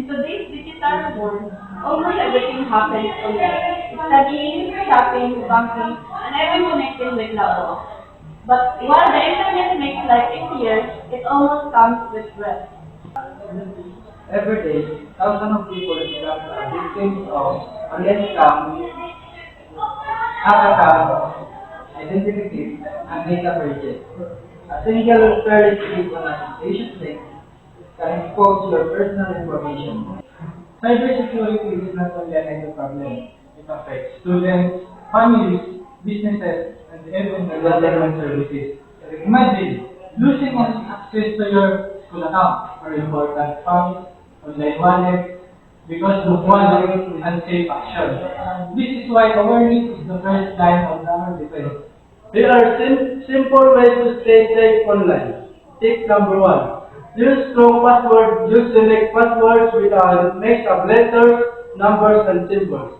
In today's digital world, almost everything happens online. Studying, shopping, banking, and even connecting with loved ones. But while the internet makes life easier, it almost comes with threats. Every day, thousands of people become victims of online scams, hack accounts, identity theft, and data breaches. A single fairly click on a suspicious link can expose your personal information. Cybersecurity is not only an IT problem. It affects students, families, businesses, and even the government services. Imagine losing access to your school account or important funds, online wallet, because of one unsafe action. This is why awareness is the first line of our defense. There are simple ways to stay safe online. Tip number 1. Use strong passwords. Use unique passwords with a mix of letters, numbers, and symbols.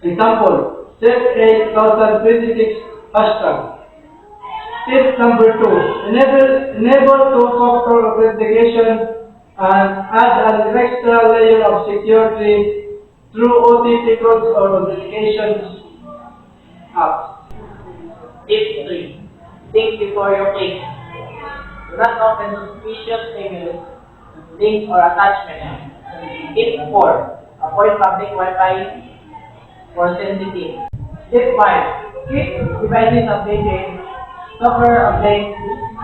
Example, Safe8026 hashtag. Tip number 2. Enable two-factor authentication and add an extra layer of security through OTP codes or authentication apps. Tip 3. Think before you click. Do not open suspicious emails, links, or attachments. Tip 4. Avoid public Wi-Fi or sensitive. Tip 5. Keep devices updated. Software updates.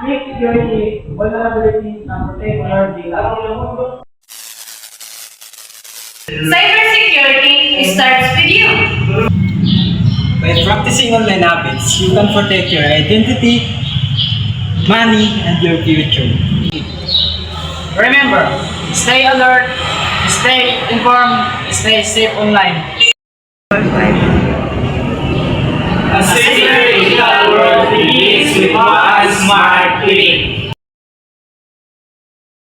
Keep security, vulnerabilities, and protect your data. Cybersecurity starts with you. By practicing online habits, you can protect your identity, money, and your future. Remember, stay alert, stay informed, stay safe online. A safer digital world begins with one smart living.